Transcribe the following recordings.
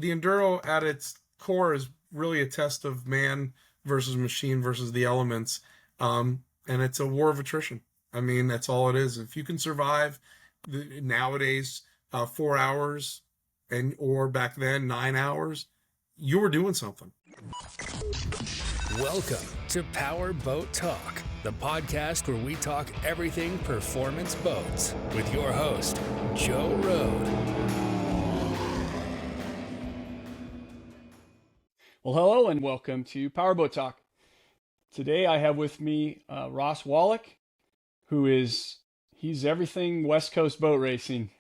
the enduro at its core is really a test of man versus machine versus the elements. And it's a war of attrition. I mean, that's all it is. If you can survive nowadays 4 hours or back then 9 hours, you were doing something. Welcome to Powerboat Talk, the podcast where we talk everything performance boats with your host, Joe Road. Well, hello and welcome to Powerboat Talk. Today I have with me Ross Wallach, he's everything West Coast boat racing.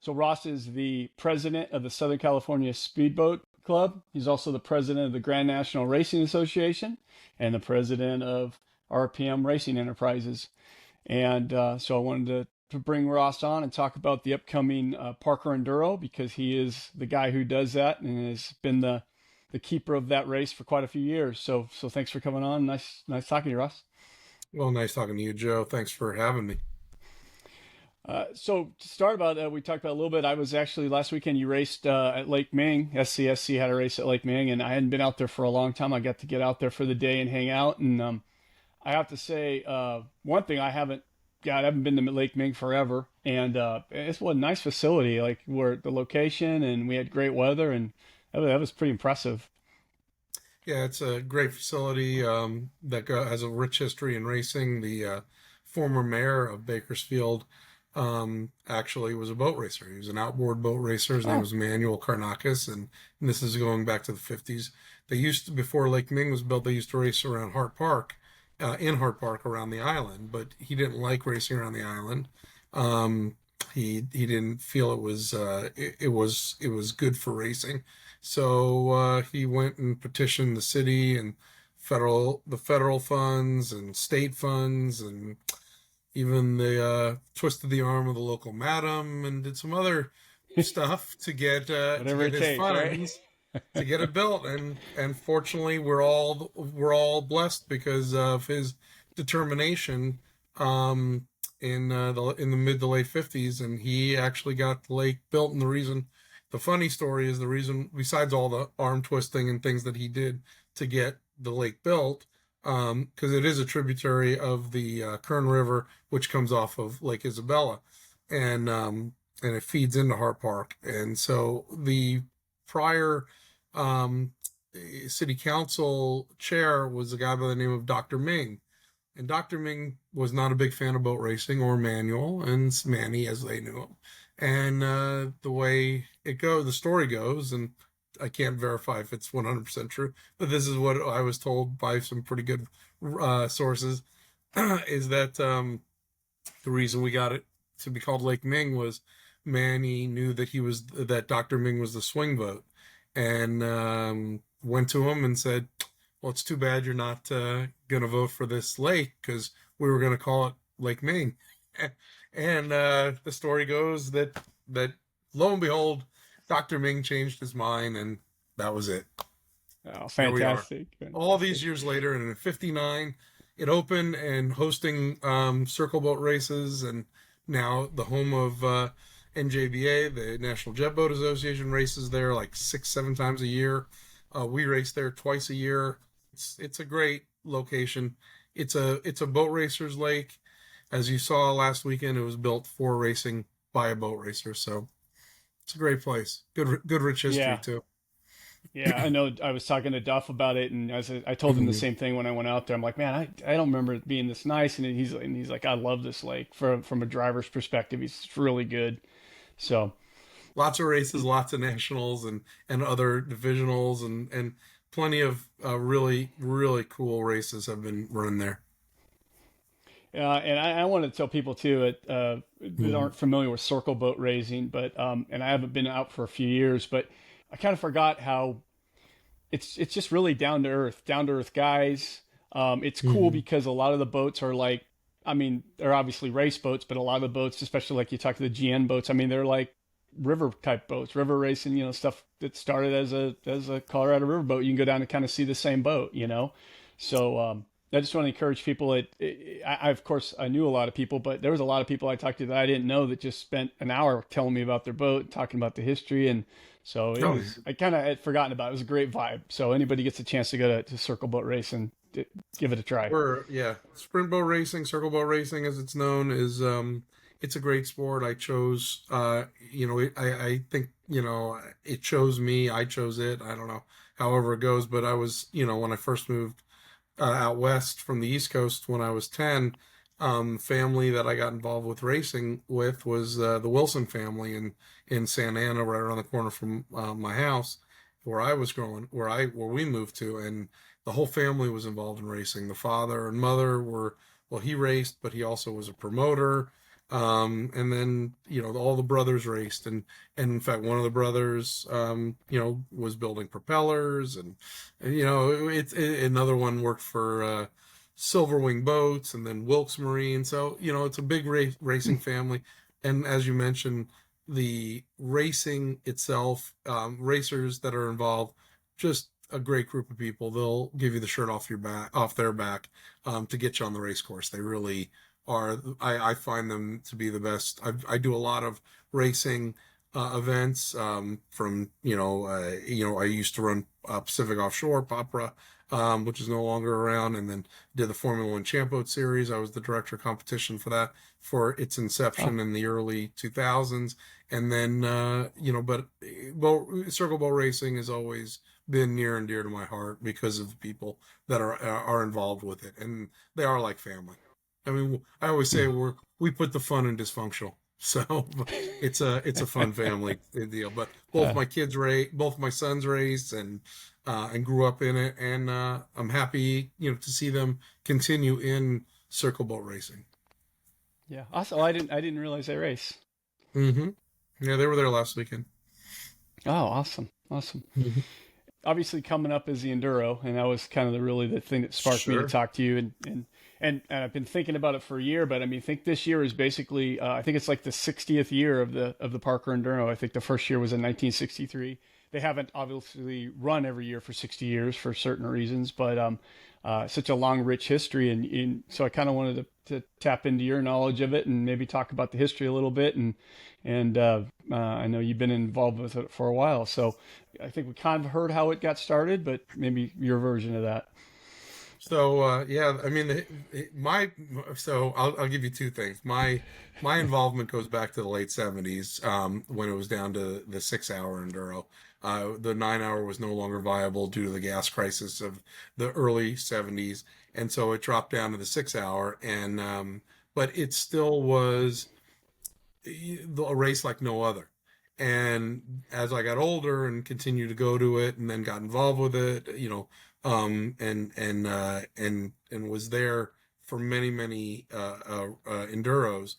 So Ross is the president of the Southern California Speedboat Club. He's also the president of the Grand National Racing Association and the president of RPM Racing Enterprises. And so I wanted to bring Ross on and talk about the upcoming Parker Enduro, because he is the guy who does that and has been the keeper of that race for quite a few years. So thanks for coming on. Nice talking to you, Ross. Well, nice talking to you, Joe. Thanks for having me. So to start about, we talked about a little bit. I was actually last weekend, you raced at Lake Ming. SCSC had a race at Lake Ming, and I hadn't been out there for a long time. I got to get out there for the day and hang out. And I have to say, one thing, I haven't been to Lake Ming forever. And it's a nice facility, like where the location, and we had great weather, and that was pretty impressive. Yeah, it's a great facility that has a rich history in racing. The former mayor of Bakersfield actually was a boat racer. He was an outboard boat racer. His name was Manuel Karnakis, and this is going back to the 50s. They used to, before Lake Ming was built, they used to race around Hart Park, in Hart Park around the island, but he didn't like racing around the island. He didn't feel it was good for racing. So he went and petitioned the city and the federal funds and state funds, and even the twisted the arm of the local madam and did some other stuff to get his funds to get it built. And fortunately, we're all blessed because of his determination in the mid to late 50s, and he actually got the lake built. And the funny story is, the reason, besides all the arm twisting and things that he did to get the lake built, because it is a tributary of the Kern River, which comes off of Lake Isabella, and it feeds into Hart Park. And so the prior city council chair was a guy by the name of Dr. Ming. And Dr. Ming was not a big fan of boat racing or manual, and Manny, as they knew him. And the way the story goes, and I can't verify if it's 100% true, but this is what I was told by some pretty good sources, is that the reason we got it to be called Lake Ming was Manny knew that Dr. Ming was the swing boat, and went to him and said, well, it's too bad you're not going to vote for this lake, because we were going to call it Lake Ming. And the story goes that lo and behold, Dr. Ming changed his mind, and that was it. Oh, fantastic. All these years later, and in 59, it opened and hosting circle boat races, and now the home of NJBA, the National Jet Boat Association, races there like 6-7 times a year. We race there twice a year. It's a great location. It's a boat racer's lake. As you saw last weekend, it was built for racing by a boat racer. So it's a great place. Good rich history too. Yeah, I know. I was talking to Duff about it, and I told him the same thing when I went out there. I'm like, man, I don't remember it being this nice. And he's like, I love this lake from a driver's perspective. He's really good. So lots of races, lots of nationals and other divisionals, and plenty of really, really cool races have been run there. And I want to tell people too that aren't familiar with circle boat racing, but and I haven't been out for a few years, but I kind of forgot how it's just really down to earth guys. It's cool because a lot of the boats are like, I mean, they're obviously race boats, but a lot of the boats, especially like you talk to the GN boats, I mean, they're like river type boats, river racing, stuff that started as a Colorado river boat. You can go down and kind of see the same boat, So I just want to encourage people. Of course, I knew a lot of people, but there was a lot of people I talked to that I didn't know that just spent an hour telling me about their boat, talking about the history, and so it Oh, was. I kind of had forgotten about it. It was a great vibe. So anybody gets a chance to go to Circle Boat Racing, give it a try. yeah, sprint boat racing, circle boat racing, as it's known, is it's a great sport. I chose, I think it chose me. I chose it. I don't know, however it goes, but I was, when I first moved out west from the East Coast when I was 10, family that I got involved with racing with was the Wilson family in Santa Ana, right around the corner from my house, where I was growing, where we moved to, and the whole family was involved in racing. The father and mother were, well, he raced, but he also was a promoter. And then all the brothers raced, and in fact one of the brothers was building propellers, and another one worked for Silverwing Boats, and then Wilkes Marine. So it's a big racing family, and as you mentioned, the racing itself, racers that are involved, just a great group of people. They'll give you the shirt off their back, to get you on the race course. They really are. I find them to be the best. I do a lot of racing events, from I used to run Pacific Offshore Popra, which is no longer around, and then did the Formula One Champ Boat Series. I was the director of competition for that, for its inception in the early 2000s. And then circle boat racing has always been near and dear to my heart because of the people that are involved with it, and they are like family. I mean, I always say we put the fun in dysfunctional, so it's a fun family deal. But both my sons raced, and grew up in it, and I'm happy to see them continue in circle boat racing. Yeah. Also, I didn't realize they race. Mm-hmm. Yeah, they were there last weekend. Oh, awesome, awesome. Mm-hmm. Obviously, coming up is the Enduro, and that was kind of really the thing that sparked me to Sure. talk to you. And I've been thinking about it for a year, but I mean, I think this year is basically, I think it's like the 60th year of the Parker Enduro. I think the first year was in 1963. They haven't obviously run every year for 60 years for certain reasons, but such a long, rich history, and so I kind of wanted to tap into your knowledge of it and maybe talk about the history a little bit. And I know you've been involved with it for a while, so I think we kind of heard how it got started, but maybe your version of that. So yeah, I mean, I'll give you two things. My involvement goes back to the late 70s, when it was down to the 6 hour enduro. The 9 hour was no longer viable due to the gas crisis of the early 70s, and so it dropped down to the 6 hour. And but it still was a race like no other. And as I got older and continued to go to it, and then got involved with it, and was there for many enduros,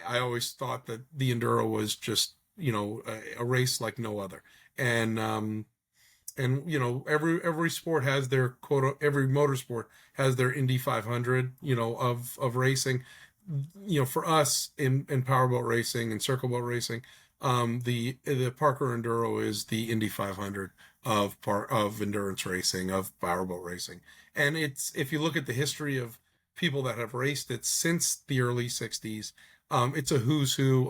I always thought that the enduro was just a race like no other. And every sport has their quote. Every motorsport has their Indy 500, of racing. For us in powerboat racing and circle boat racing, the Parker Enduro is the Indy 500 of endurance racing, of powerboat racing. And it's, if you look at the history of people that have raced it since the early 60s, it's a who's who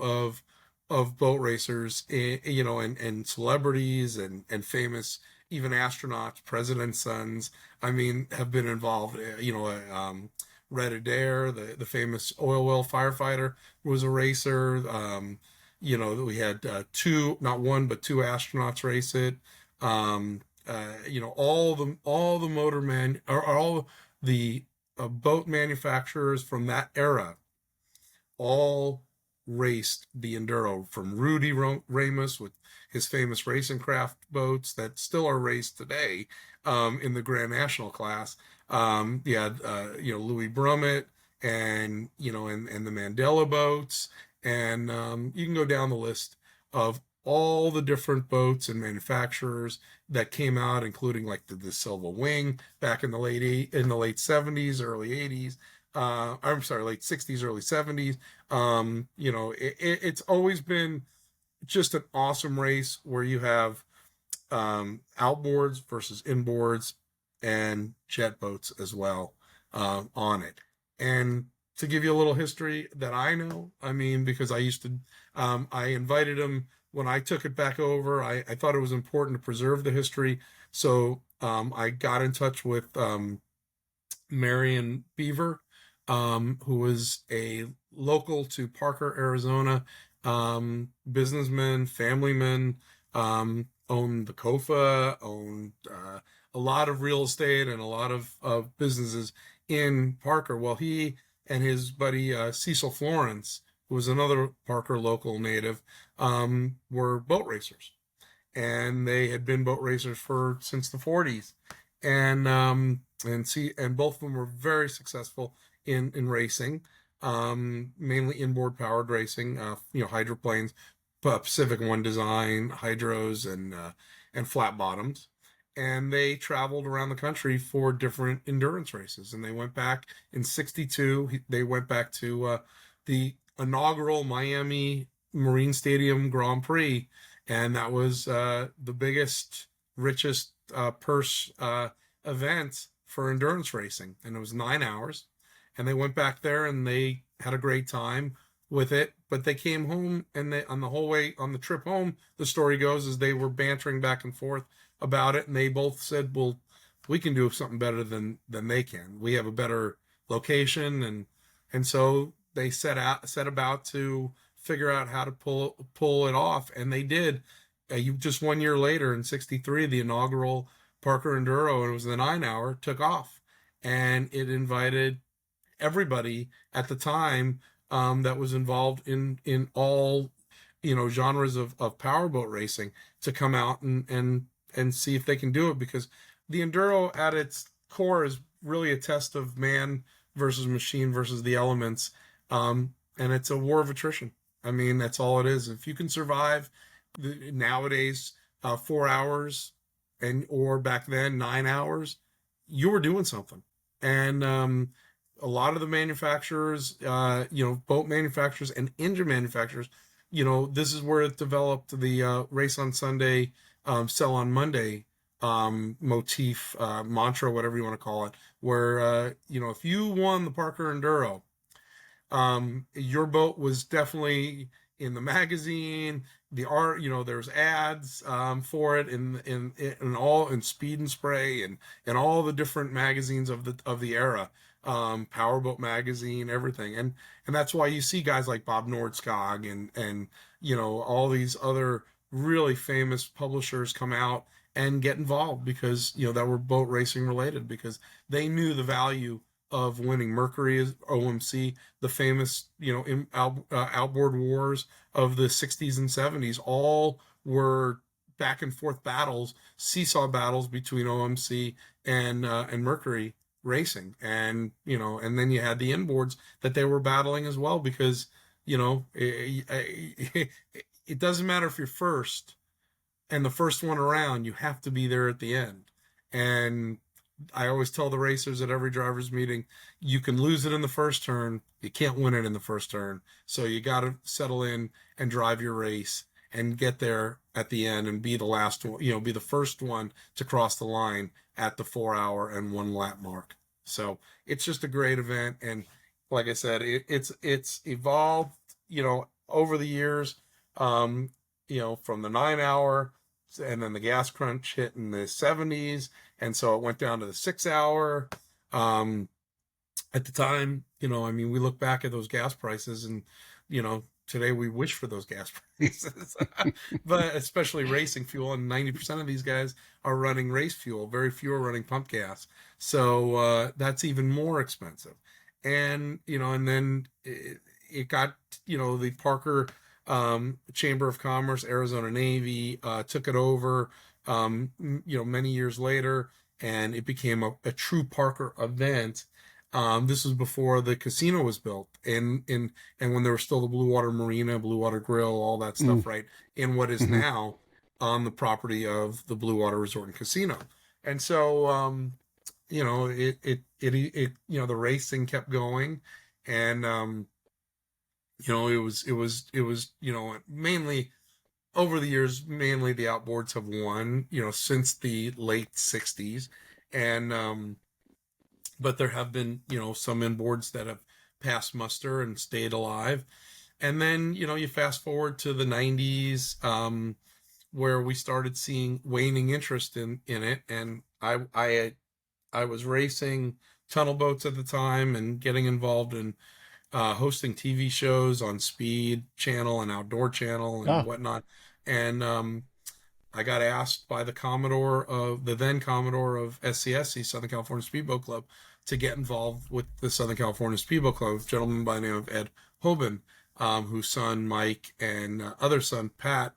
of boat racers, and celebrities, and famous, even astronauts, presidents' sons, I mean, have been involved. Red Adair, the famous oil well firefighter, was a racer. We had not one but two astronauts race it. All the motor man, or all the boat manufacturers from that era, all raced the enduro, from Rudy Ramos with his famous racing craft boats that still are raced today, in the Grand National class. You had Louis Brummett, and the Mandela boats, and you can go down the list of all the different boats and manufacturers that came out, including like the Silva Wing back in the late 70s, early 80s. I'm sorry, late 60s, early 70s. It's always been just an awesome race where you have outboards versus inboards, and jet boats as well. on it. And to give you a little history that I know, I mean, because I invited him when I took it back over. I thought it was important to preserve the history. So I got in touch with Marion Beaver, who was a local to Parker, Arizona, businessman, familyman, owned the KOFA, owned a lot of real estate and a lot of businesses in Parker. Well, he and his buddy Cecil Florence, who was another Parker local native, were boat racers, and they had been boat racers for since the 40s, and both of them were very successful in racing, mainly inboard powered racing, hydroplanes, Pacific One design, hydros, and flat bottoms. And they traveled around the country for different endurance races. And they went back in '62. They went back to the inaugural Miami Marine Stadium Grand Prix, and that was the biggest, richest purse event for endurance racing, and it was 9 hours. And they went back there and they had a great time with it. But they came home, and they, on the whole way on the trip home, the story goes, is they were bantering back and forth about it, and they both said, "Well, we can do something better than they can. We have a better location," and so they set about to figure out how to pull it off, and they did. Just 1 year later, in '63, the inaugural Parker Enduro, and it was the 9 hour, took off, and it invited everybody at the time that was involved in all genres of powerboat racing to come out and see if they can do it, because the enduro at its core is really a test of man versus machine versus the elements, and it's a war of attrition. I mean, that's all it is. If you can survive nowadays 4 hours, or back then 9 hours, you were doing something. And a lot of the manufacturers, boat manufacturers and engine manufacturers, this is where it developed the race on Sunday, sell on Monday motif, mantra, whatever you want to call it, where if you won the Parker Enduro, your boat was definitely in the magazine. The art, there's ads for it in all, in Speed and Spray, and all the different magazines of the era, Powerboat magazine, everything, and that's why you see guys like Bob Nordskog and all these other really famous publishers come out and get involved, because that were boat racing related, because they knew the value of winning. Mercury is OMC, the famous outboard wars of the 60s and 70s, all were back and forth battles, seesaw battles between OMC and Mercury Racing, and and then you had the inboards that they were battling as well, because it doesn't matter if you're first and the first one around, you have to be there at the end. And I always tell the racers at every driver's meeting, you can lose it in the first turn, you can't win it in the first turn. So you got to settle in and drive your race and get there at the end and be the last one, be the first one to cross the line at the 4 hour and 1 lap mark. So it's just a great event. And like I said, it's evolved, over the years, from the 9 hour, and then the gas crunch hit in the 70s. And so it went down to the 6 hour. At the time, we look back at those gas prices, and, today we wish for those gas prices, but especially racing fuel. And 90% of these guys are running race fuel. Very few are running pump gas. So that's even more expensive. And, and then it got, the Parker Chamber of Commerce, Arizona Navy took it over, many years later, and it became a true Parker event. This was before the casino was built, and when there was still the BlueWater Marina, BlueWater Grill, all that stuff, right, in what is now on the property of the BlueWater Resort and Casino. And so, the racing kept going, and it was mainly over the years, mainly the outboards have won, since the late '60s, and but there have been, some inboards that have passed muster and stayed alive. And then, you fast forward to the 90s, where we started seeing waning interest in it. And I was racing tunnel boats at the time and getting involved in hosting TV shows on Speed Channel and Outdoor Channel and Oh, whatnot. And I got asked by the then Commodore of SCSC, Southern California Speedboat Club, to get involved with the Southern California Speedboat Club, a gentleman by the name of Ed Hoban, whose son Mike and other son Pat,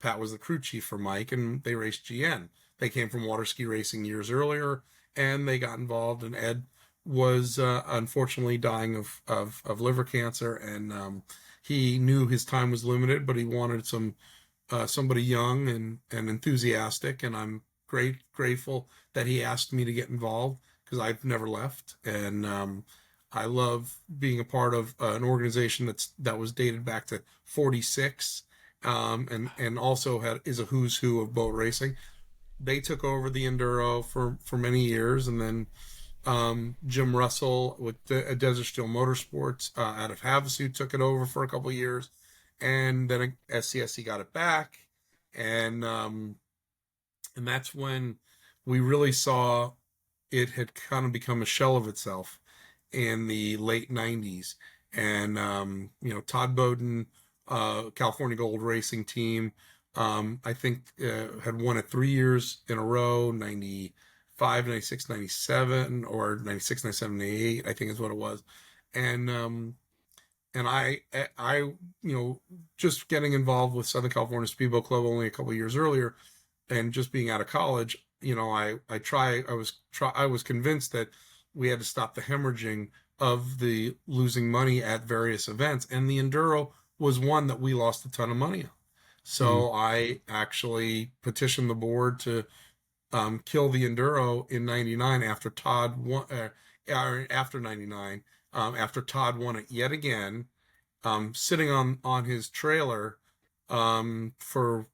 Pat was the crew chief for Mike, and they raced GN. They came from water ski racing years earlier, and they got involved. And Ed was unfortunately dying of liver cancer, and he knew his time was limited, but he wanted somebody young and enthusiastic, and I'm grateful that he asked me to get involved because I've never left, and I love being a part of an organization that was dated back to '46, and also is a who's who of boat racing. They took over the enduro for many years, and then Jim Russell with Desert Steel Motorsports out of Havasu took it over for a couple of years, and then SCSC got it back, and that's when we really saw it had kind of become a shell of itself in the late 90s. And Todd Bowden, California Gold Racing Team, I think had won it 3 years in a row, 95, 96, 97, or 96, 97, 98, I think is what it was. And I just getting involved with Southern California Speedboat Club only a couple of years earlier, and just being out of college, I was convinced that we had to stop the hemorrhaging of the losing money at various events, and the enduro was one that we lost a ton of money on. mm, So I actually petitioned the board to kill the enduro in '99 after Todd won. After '99, after Todd won it yet again, sitting on his trailer for,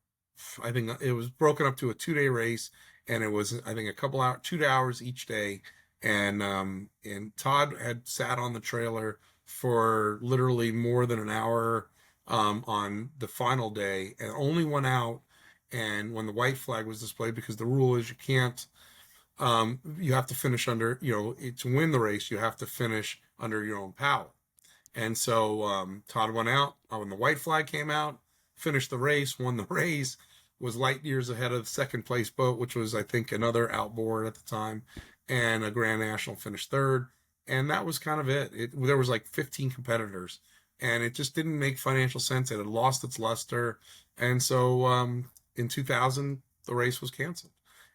I think it was broken up to a 2 day race, and it was, I think, a couple hours, 2 hours each day. And Todd had sat on the trailer for literally more than an hour on the final day, and only went out and when the white flag was displayed, because the rule is you have to finish under, to win the race, you have to finish under your own power. And so Todd went out when the white flag came out, finished the race, won the race, was light years ahead of the second place boat, which was, I think, another outboard at the time, and a Grand National finished third. And that was kind of it. There was like 15 competitors, and it just didn't make financial sense. It had lost its luster. And so in 2000, the race was canceled.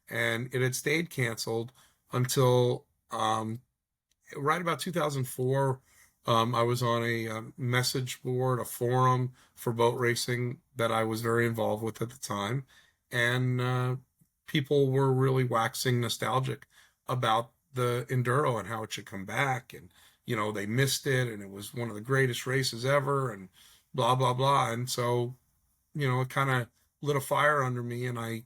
And it had stayed canceled until right about 2004. I was on a message board, a forum for boat racing that I was very involved with at the time. And people were really waxing nostalgic about the Enduro and how it should come back. And, they missed it, and it was one of the greatest races ever, and blah, blah, blah. And so, it kind of lit a fire under me, and I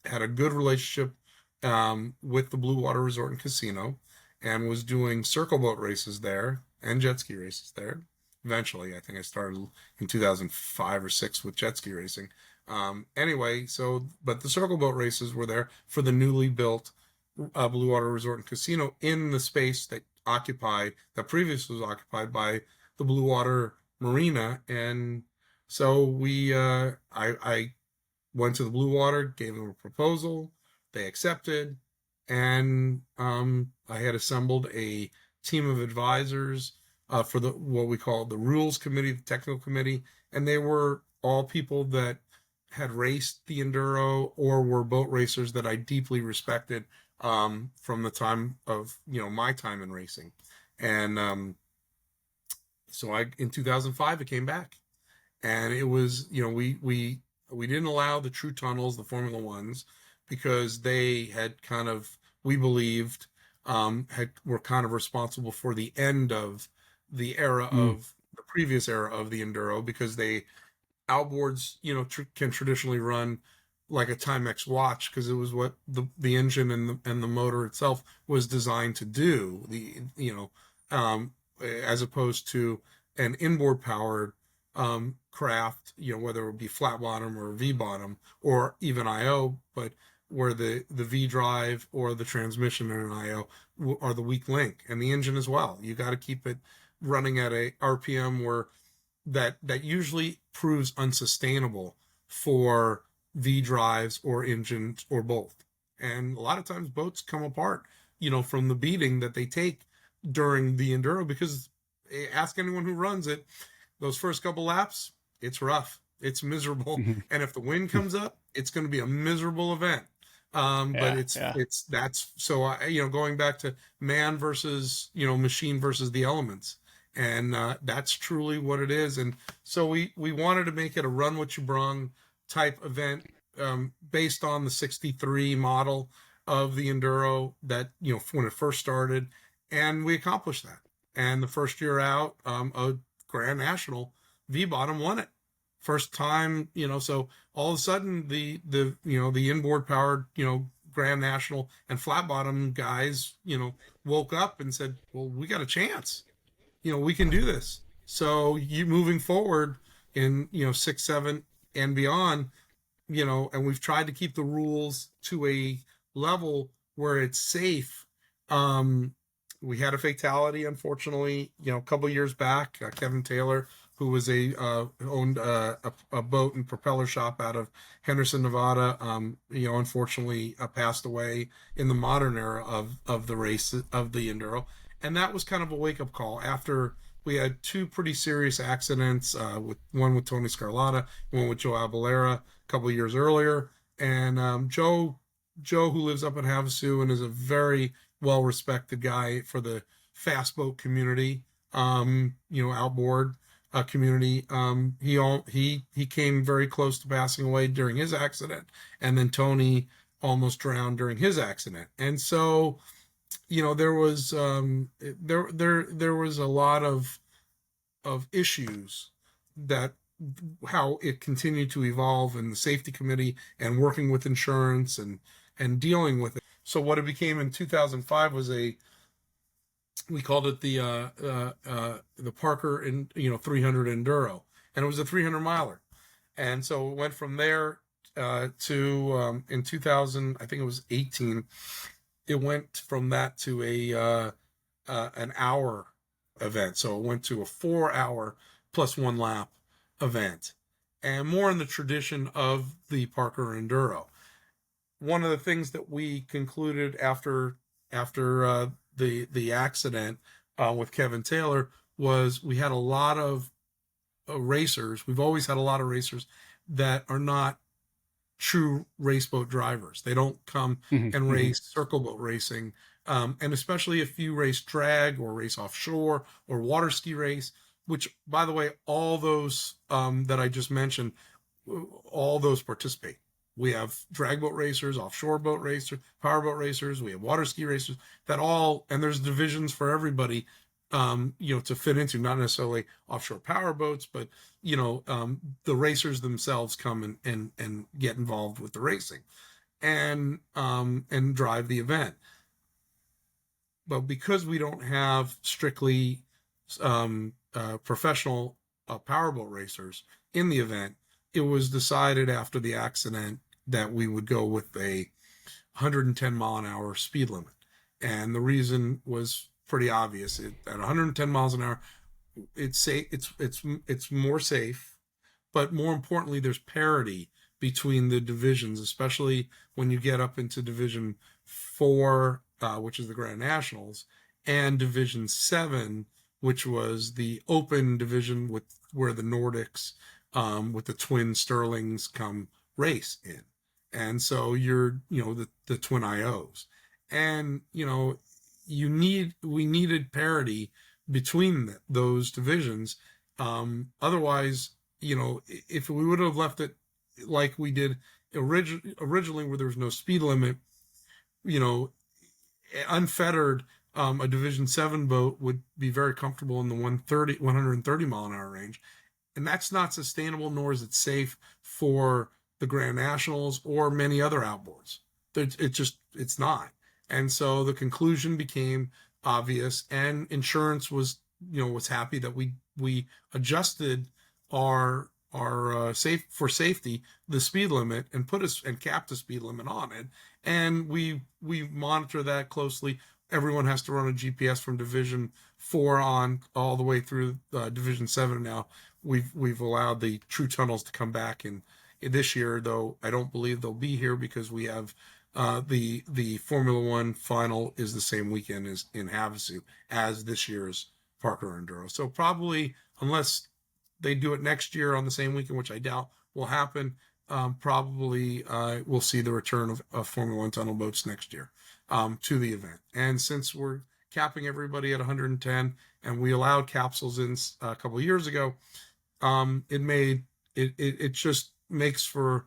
had a good relationship with the BlueWater Resort and Casino, and was doing circle boat races there and jet ski races there. Eventually, I think I started in 2005 or six with jet ski racing. Anyway, but the circle boat races were there for the newly built BlueWater Resort and Casino in the space that previously was occupied by the BlueWater Marina. And so I went to the BlueWater, gave them a proposal, they accepted, and I had assembled a team of advisors for what we call the rules committee, the technical committee, and they were all people that had raced the enduro or were boat racers that I deeply respected from the time of my time in racing. And so in 2005 it came back, and it was we didn't allow the true tunnels, the Formula Ones, because they had kind of, we believed, were kind of responsible for the end of the era mm, of the previous era of the enduro, because they outboards can traditionally run like a Timex watch, because it was what the engine and the motor itself was designed to do. As opposed to an inboard powered craft, whether it be flat bottom or V bottom or even IO, but where the V drive or the transmission in an IO are the weak link, and the engine as well. You got to keep it running at a RPM where that usually proves unsustainable for V drives or engines or both. And a lot of times boats come apart, from the beating that they take during the enduro, because ask anyone who runs it, those first couple laps, it's rough, it's miserable. And if the wind comes up, it's going to be a miserable event. But that's so going back to man versus machine versus the elements, and that's truly what it is. And so we wanted to make it a run what you brung type event, based on the 63 model of the enduro that when it first started, and we accomplished that. And the first year out, a Grand National V bottom won it. First time, so all of a sudden the inboard powered, Grand National and flat bottom guys, woke up and said, well, we got a chance, we can do this. So you moving forward in, 6, 7 and beyond, and we've tried to keep the rules to a level where it's safe. We had a fatality, unfortunately, a couple years back. Kevin Taylor, who was owned a boat and propeller shop out of Henderson, Nevada, unfortunately passed away in the modern era of the race of the enduro, and that was kind of a wake up call after we had 2 pretty serious accidents, with one with Tony Scarlatta, one with Joe Abalera a couple of years earlier, and Joe, who lives up in Havasu and is a very well-respected guy for the fast boat community, outboard community. He came very close to passing away during his accident, and then Tony almost drowned during his accident. And so, there was there was a lot of issues that how it continued to evolve in the safety committee and working with insurance and dealing with it. So what it became in 2005 was we called it the Parker 300 Enduro, and it was a 300 miler. And so it went from there to in 2000, I think it was 18. It went from that to an hour event. So it went to a 4-hour plus 1 lap event, and more in the tradition of the Parker Enduro. One of the things that we concluded after the accident with Kevin Taylor was we had a lot of racers. We've always had a lot of racers that are not true race boat drivers. They don't come and race circle boat racing, and especially if you race drag or race offshore or water ski race, which, by the way, all those that I just mentioned, all those participate. We have drag boat racers, offshore boat racers, powerboat racers. We have water ski racers and there's divisions for everybody, to fit into, not necessarily offshore power boats, but, the racers themselves come and get involved with the racing and drive the event. But because we don't have strictly professional powerboat racers in the event, it was decided after the accident that we would go with a 110 mile an hour speed limit. And the reason was pretty obvious. At 110 miles an hour, it's safe, it's more safe, but more importantly, there's parity between the divisions, especially when you get up into Division 4, which is the Grand Nationals, and Division 7, which was the open division where the Nordics, with the twin Sterlings come race in. And so you're, the twin IOs. And, we needed parity between those divisions. Otherwise, if we would have left it like we did originally, where there was no speed limit, unfettered, a Division 7 boat would be very comfortable in the 130 mile an hour range. And that's not sustainable, nor is it safe for the Grand Nationals or many other outboards. It's not. And so the conclusion became obvious, and insurance was happy that we adjusted our safety the speed limit and capped the speed limit on it, and we monitor that closely. Everyone has to run a GPS from Division 4 on all the way through Division 7 now. We've allowed the true tunnels to come back in this year, though I don't believe they'll be here because we have the Formula One final is the same weekend as in Havasu as this year's Parker Enduro. So probably, unless they do it next year on the same weekend, which I doubt will happen, probably we'll see the return of Formula One tunnel boats next year to the event. And since we're capping everybody at 110, and we allowed capsules in a couple of years ago, it just makes for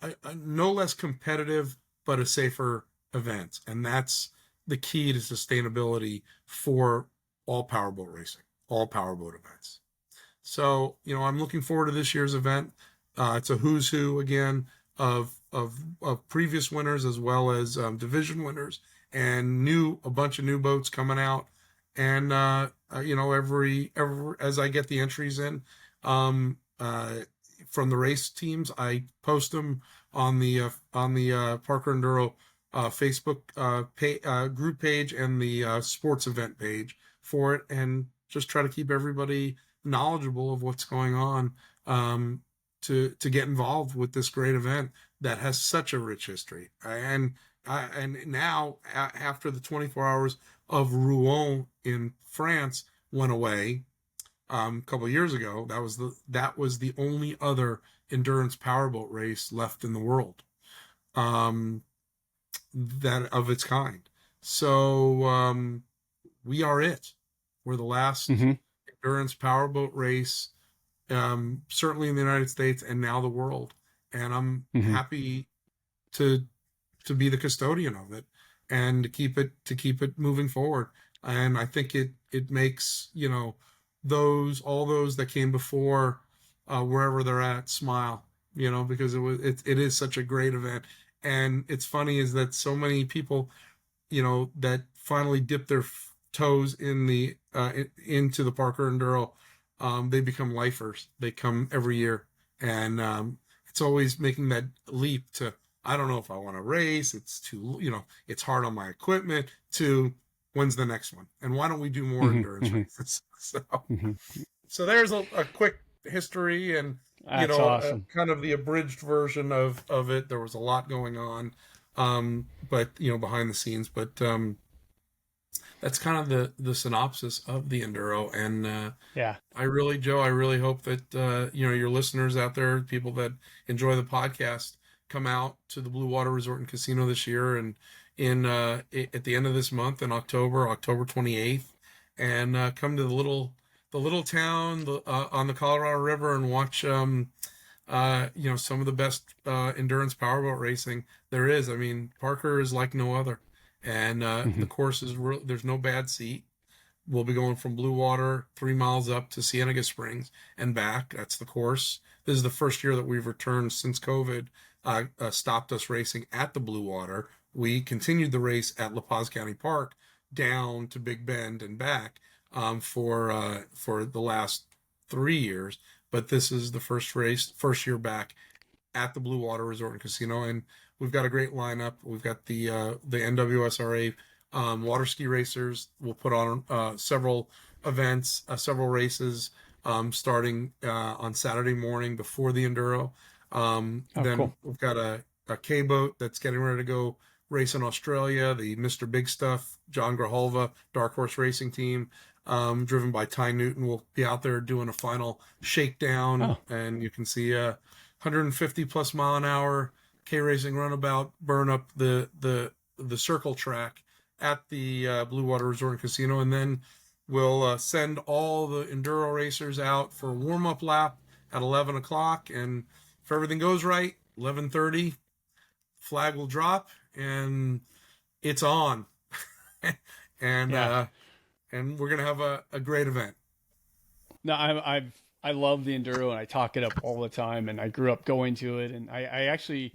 a no less competitive but a safer event, and that's the key to sustainability for all powerboat racing, all powerboat events. So, I'm looking forward to this year's event. It's a who's who again of previous winners as well as division winners, and a bunch of new boats coming out. And every as I get the entries in from the race teams, I post them on the Parker Enduro Facebook group page and the sports event page for it, and just try to keep everybody knowledgeable of what's going on to get involved with this great event that has such a rich history. And now after the 24 hours of Rouen in France went away a couple of years ago, that was the only other endurance powerboat race left in the world that of its kind. So we are it. We're the last endurance powerboat race, certainly in the United States and now the world. And I'm happy to be the custodian of it and to keep it moving forward. And I think it makes all those that came before, wherever they're at, smile, because it is such a great event. And it's funny is that so many people that finally dip their toes in into the Parker Enduro, they become lifers. They come every year, and it's always making that leap to, I don't know if I want to race. It's too, it's hard on my equipment, to when's the next one? And why don't we do more endurance races? So there's a quick history, and That's awesome. kind of the abridged version of it. There was a lot going on, but behind the scenes. But that's kind of the synopsis of the Enduro. And Yeah. Joe, I really hope that your listeners out there, people that enjoy the podcast, come out to the BlueWater Resort and Casino this year, and at the end of this month in October 28th, and come to the little town on the Colorado River and watch some of the best endurance powerboat racing there is. I mean, Parker is like no other, and the course is there's no bad seat. We'll be going from BlueWater 3 miles up to Cienega Springs and back. That's the course. This is the first year that we've returned since COVID stopped us racing at the BlueWater. We continued the race at La Paz County Park down to Big Bend and back for the last 3 years. But this is the first year back at the BlueWater Resort and Casino, and we've got a great lineup. We've got the NWSRA water ski racers. We'll put on several events, several races, starting on Saturday morning before the Enduro. Then cool. We've got a K-boat that's getting ready to go race in Australia, the Mr. Big Stuff, John Grijalva, Dark Horse Racing Team, driven by Ty Newton, will be out there doing a final shakedown, and you can see 150 plus mile an hour K-Racing runabout burn up the circle track at the BlueWater Resort and Casino. And then we'll send all the Enduro racers out for a warm-up lap at 11 o'clock, and if everything goes right, 11:30, flag will drop, and it's on. and we're gonna have a great event. No, I love the Enduro and I talk it up all the time, and I grew up going to it. And I actually,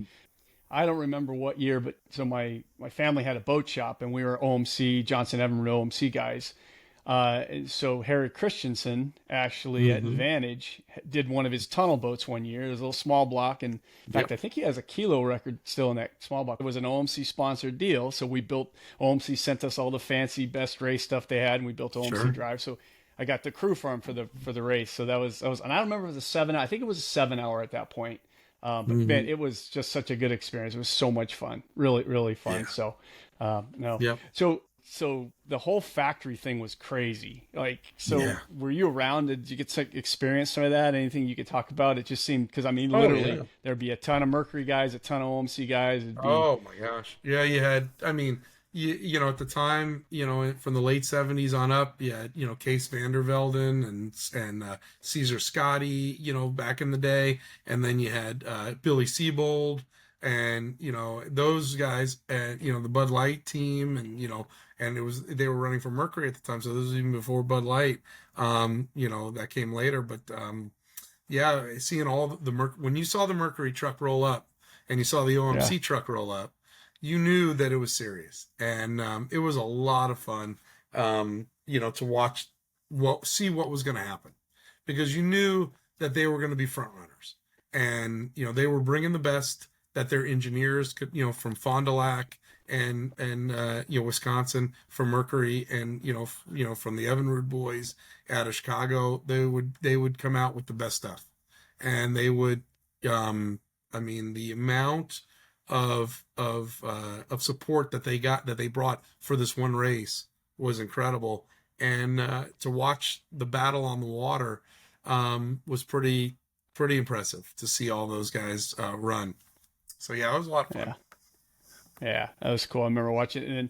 I don't remember what year, but so my family had a boat shop, and we were OMC, Johnson Evan OMC guys. And so Harry Christensen actually at Mm-hmm. Advantage did one of his tunnel boats one year. It was a little small block, and in fact, Yep. I think he has a kilo record still in that small block. It was an OMC sponsored deal, so we built. OMC sent us all the fancy best race stuff they had, and we built OMC Sure. drive. So I got the crew for him for the race. So that was, and I don't remember if it was a 7. I think it was a 7 hour at that point. But man, Mm-hmm. it was just such a good experience. It was so much fun, really, really fun. Yeah. So, no, Yep. so the whole factory thing was crazy. Like, so Yeah. were you around? Did you get to experience some of that? Anything you could talk about? It just seemed, because I mean, Oh literally, yeah. there'd be a ton of Mercury guys, a ton of OMC guys. It'd be, Oh my gosh. Yeah, you had, I mean, you know, at the time, you know, from the late 70s on up, you had, you know, Case Vandervelden and Caesar Scotti, you know, back in the day. And then you had Billy Siebold and, you know, those guys and, you know, the Bud Light team and, you know, and they were running for Mercury at the time. So this was even before Bud Light, you know, that came later. But yeah, seeing all the when you saw the Mercury truck roll up and you saw the yeah, OMC truck roll up, you knew that it was serious, and it was a lot of fun. You know, to watch see what was going to happen, because you knew that they were going to be front runners, and you know they were bringing the best that their engineers could, you know, from Fond du Lac and you know Wisconsin for Mercury, and you know from the Evinrude boys out of Chicago, they would come out with the best stuff, and they would. I mean, the amount of support that they brought for this one race was incredible, and to watch the battle on the water was pretty impressive to see all those guys run. So yeah, it was a lot of fun. yeah, yeah. That was cool. I remember watching it, and then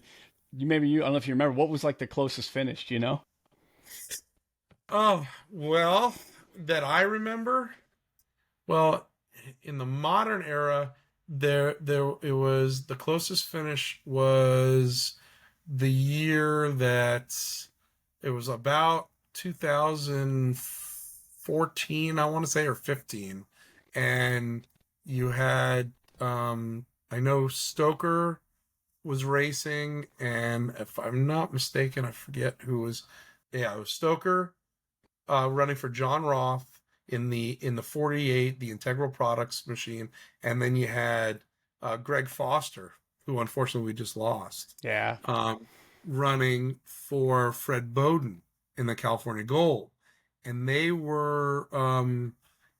I don't know if you remember what was like the closest finish. Do you know? Oh well, that I remember. Well, in the modern era, there it was the closest finish was the year that it was about 2014, I want to say, or 15, and you had I know Stoker was racing, and if I'm not mistaken, I forget who was. Yeah, it was Stoker running for John Roth in the 48, the Integral Products machine, and then you had Greg Foster, who unfortunately we just lost, Yeah. um, running for Fred Bowden in the California Gold, and they were,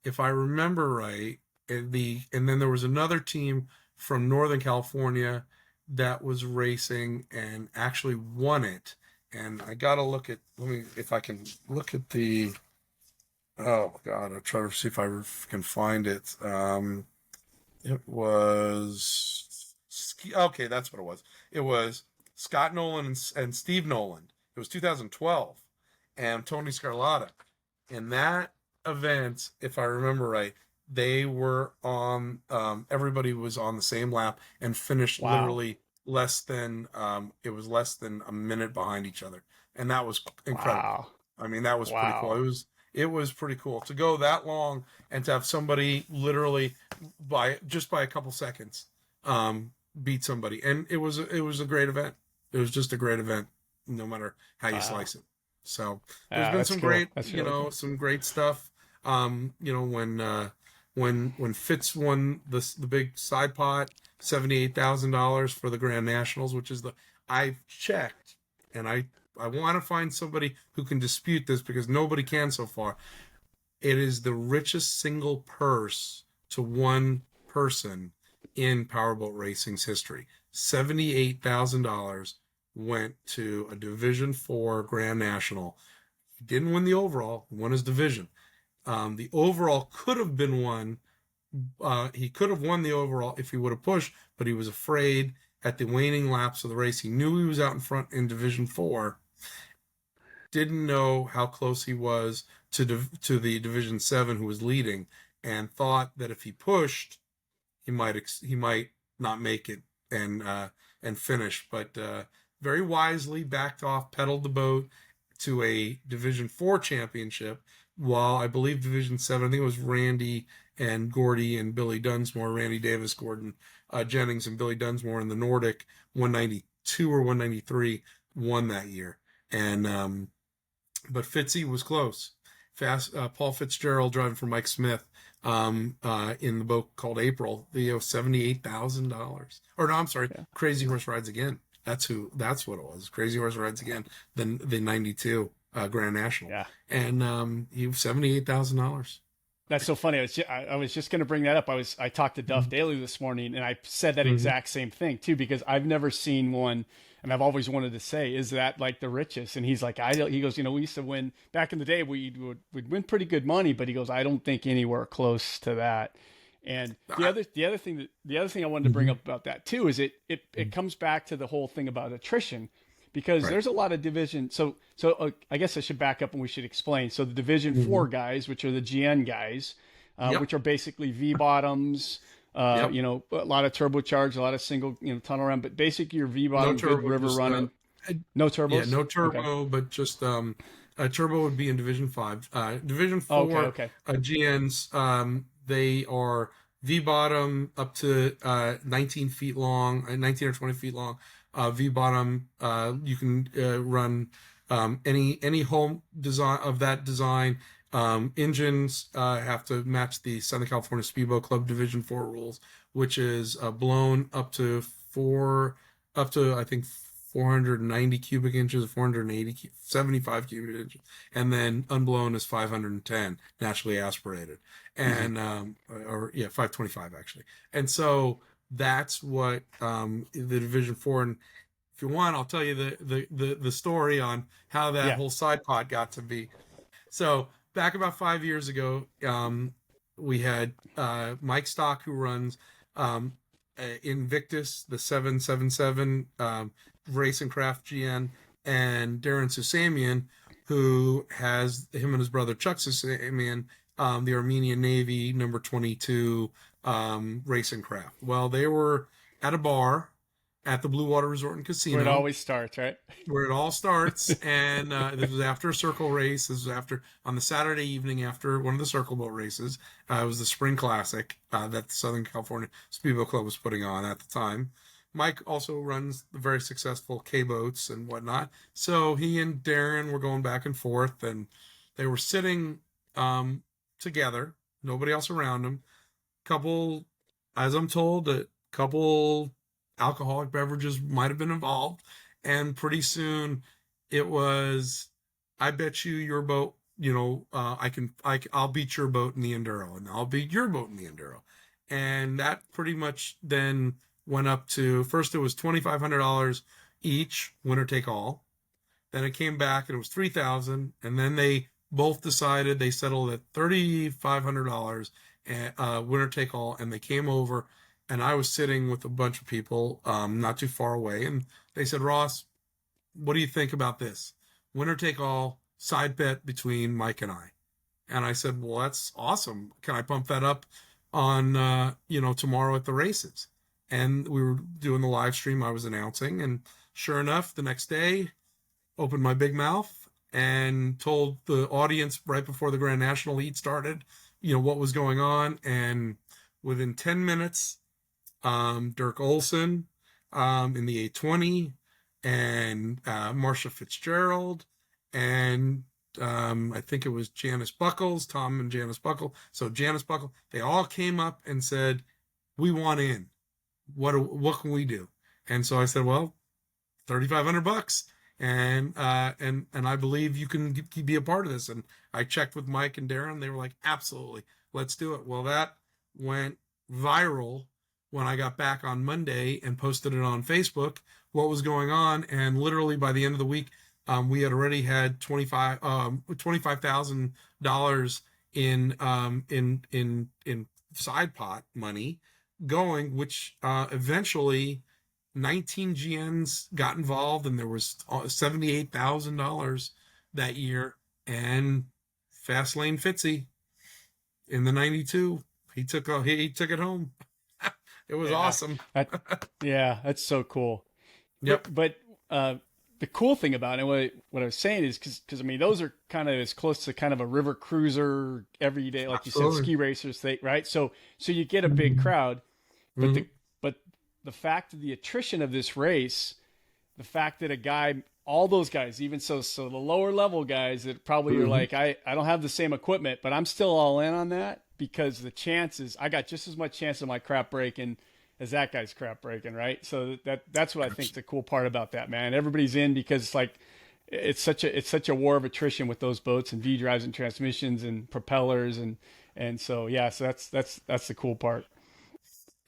if I remember right, and then there was another team from Northern California that was racing and actually won it. And I gotta look at, let me, if I can look at the, oh God, I'll try to see if I can find it. It was, okay, that's what it was. It was Scott Nolan and Steve Nolan. It was 2012, and Tony Scarlatta. In that event, if I remember right, they were on, everybody was on the same lap and finished Wow. literally it was less than a minute behind each other. And that was incredible. Wow. I mean, that was pretty cool. Wow. It was pretty cool to go that long and to have somebody literally by a couple seconds beat somebody, and it was a great event. It was just a great event, no matter how you Wow. slice it. So there's Yeah, been that's some cool. great, That's you really know, cool. some great stuff. You know, when Fitz won the big side pot, $78,000 for the Grand Nationals, which is I've checked, and I want to find somebody who can dispute this because nobody can so far. It is the richest single purse to one person in Powerboat Racing's history. $78,000 went to a Division 4 Grand National. He didn't win the overall, he won his division. The overall could have been won. He could have won the overall if he would have pushed, but he was afraid at the waning laps of the race. He knew he was out in front in Division 4, didn't know how close he was to the Division 7 who was leading, and thought that if he pushed, he might not make it and finish. But very wisely backed off, pedaled the boat to a Division 4 championship, while I believe Division 7, I think it was Randy and Gordy and Billy Dunsmore, Randy Davis, Gordon Jennings, and Billy Dunsmore in the Nordic 192 or 193 won that year. And but Fitzy was close. Paul Fitzgerald driving for Mike Smith in the boat called April. The $78,000. Or no, I'm sorry, Yeah. Crazy Horse Rides Again. That's what it was. Crazy Horse Rides Again. The 92 Grand National. Yeah. And he was $78,000. That's so funny. I was just going to bring that up. I talked to Duff Daly this morning, and I said that exact same thing too, because I've never seen one, and I've always wanted to say, is that like the richest? And he's like, he goes, we used to win back in the day. We'd win pretty good money, but he goes, I don't think anywhere close to that. And the other thing I wanted to bring up about that too is it comes back to the whole thing about attrition. Because there's a lot of division. So I guess I should back up and we should explain. So the Division 4 guys, which are the GN guys, which are basically V bottoms, a lot of turbocharged, a lot of single, tunnel run, but basically your V bottom, good river running. No turbos? Yeah, no turbo, but just a turbo would be in Division 5. Division 4 GNs, they are V bottom up to 19 feet long, 19 or 20 feet long. V bottom, you can run any home design of that design. Engines have to match the Southern California Speedboat Club Division 4 rules, which is blown up to I think 490 cubic inches, 480, 75 cubic inches, and then unblown is 510, naturally aspirated, and 525 actually. And so that's what the Division 4. And if you want, I'll tell you the story on how that whole side pod got to be. So back about 5 years ago, we had Mike Stock, who runs Invictus, the 777 Racing Craft GN, and Darren Susamian, who has him and his brother Chuck Susamian, the Armenian Navy number 22 racing craft. Well, they were at a bar at the BlueWater Resort and Casino. Where it always starts, right? Where it all starts. And this was after a circle race. This was on the Saturday evening after one of the circle boat races. It was the Spring Classic that the Southern California Speedboat Club was putting on at the time. Mike also runs the very successful K-boats and whatnot. So he and Darren were going back and forth, and they were sitting together, nobody else around them. Couple, as I'm told, a couple alcoholic beverages might have been involved, and pretty soon it was, I bet you your boat, I'll beat your boat in the Enduro, and I'll beat your boat in the Enduro. And that pretty much then went up to, first it was $2,500 each, winner take all. Then it came back and it was $3,000, and then they both decided, they settled at $3,500 winner take all, and they came over, and I was sitting with a bunch of people not too far away, and they said, Ross, what do you think about this? Winner take all, side bet between Mike and I. And I said, well, that's awesome. Can I bump that up on tomorrow at the races? And we were doing the live stream, I was announcing, and sure enough, the next day, opened my big mouth and told the audience right before the Grand National Heat started, what was going on. And within 10 minutes, Dirk Olson in the 820, and Marcia Fitzgerald, and I think it was Janice Buckles, Tom and Janice Buckle. So Janice Buckle, they all came up and said, we want in. What can we do? And so I said, well, $3,500. And I believe you can be a part of this. And I checked with Mike and Darren. They were like, absolutely, let's do it. Well, that went viral when I got back on Monday and posted it on Facebook, what was going on. And literally by the end of the week, we had already had $25,000 in side pot money going, which eventually 19 GNs got involved, and there was $78,000 that year. And Fastlane Fitzy in the 92, he took it home. It was awesome. That's so cool. Yep. But the cool thing about it, what I was saying is because I mean, those are kind of as close to kind of a river cruiser every day, like you said, Absolutely. ski racers, right? So you get a big crowd, but Mhm. the fact of the attrition of this race, the fact that all those guys, even so the lower level guys that probably are Mhm. like, I don't have the same equipment, but I'm still all in on that because the chances, I got just as much chance of my crap breaking as that guy's crap breaking, right? So that's what I think the cool part about that, man. Everybody's in because it's like it's such a war of attrition with those boats and V drives and transmissions and propellers and so yeah, so that's the cool part.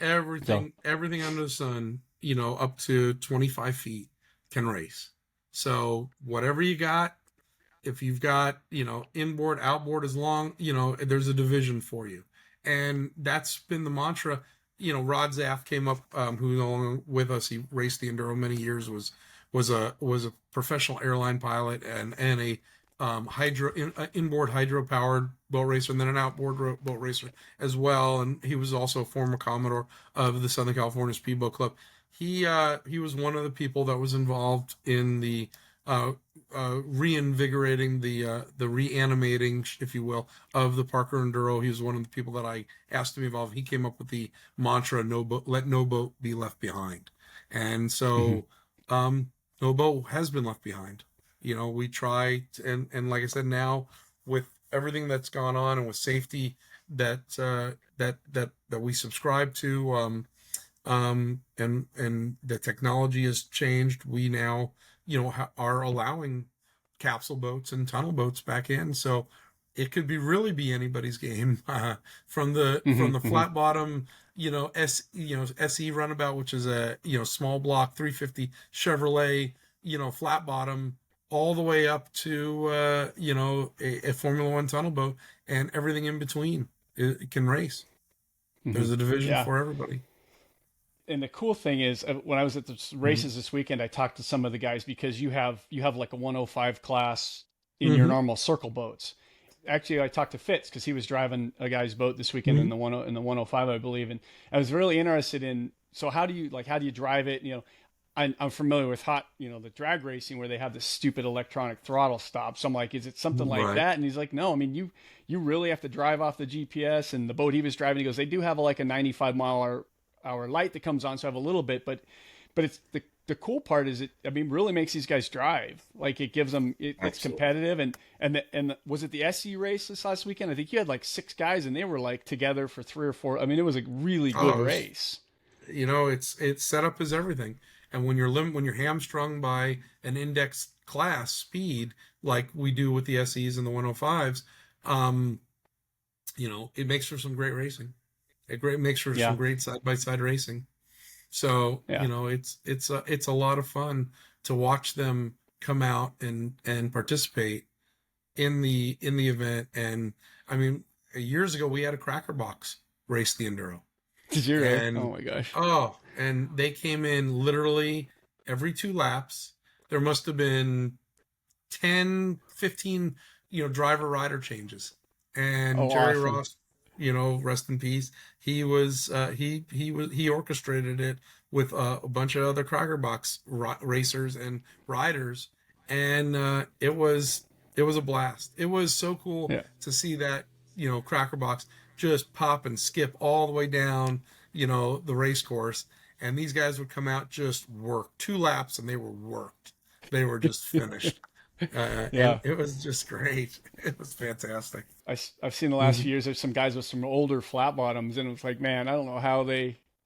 So Everything under the sun, up to 25 feet can race. So whatever you got, if you've got, inboard, outboard, as long, there's a division for you. And that's been the mantra. Rod Zaff came up, who's no longer with us. He raced the Enduro many years, was a professional airline pilot and a inboard hydro powered boat racer, and then an outboard boat racer as well. And he was also a former Commodore of the Southern California Speedboat Club. He was one of the people that was involved in the uh, reinvigorating the reanimating, if you will, of the Parker Enduro. He was one of the people that I asked to be involved. He came up with the mantra, "No boat, let no boat be left behind," and mhm. so um, no boat has been left behind. We try and like I said, now with everything that's gone on and with safety that we subscribe to, and the technology has changed. We now, are allowing capsule boats and tunnel boats back in, so it could really be anybody's game, from the Mhm. flat bottom, SE runabout, which is a small block 350 Chevrolet, flat bottom, all the way up to a Formula One tunnel boat, and everything in between. It can race. Mhm. There's a division Yeah. for everybody. And the cool thing is, when I was at the Hmm. races this weekend, I talked to some of the guys because you have like a 105 class in your Hmm. normal circle boats. Actually, I talked to Fitz because he was driving a guy's boat this weekend in Hmm. the 105, I believe, and I was really interested in. So how do you drive it? I'm familiar with the drag racing where they have this stupid electronic throttle stop. So I'm like, is it something like Right. that? And he's like, no. I mean, you really have to drive off the GPS. And the boat he was driving, he goes, they do have like a 95-mile-hour light that comes on, so I have a little bit, but it's the cool part is I mean, really makes these guys drive. Like it gives them, it's Absolutely. competitive. Was it the SE race this last weekend? I think you had like 6 guys and they were like together for 3 or 4. I mean, it was a really good Oh, race. it's set up as everything. And when you're hamstrung by an index class speed like we do with the SEs and the 105s, um, it makes for some great racing. It makes for some Yeah. great side by side racing. So, Yeah. it's a lot of fun to watch them come out and participate in the event. And I mean, years ago we had a cracker box race the enduro, Did you really? Oh and my gosh. and they came in literally every 2 laps. There must have been 10, 15, driver rider changes. And Oh, Jerry awesome. Ross, rest in peace. He orchestrated it with a bunch of other Cracker Box racers and riders, and it was a blast. It was so cool Yeah. to see that, Cracker Box just pop and skip all the way down, the race course, and these guys would come out, just work 2 laps, and they were worked. They were just finished, and Yeah. it was just great. It was fantastic. I've seen the last Hmm. few years, there's some guys with some older flat bottoms and it's like, man, I don't know how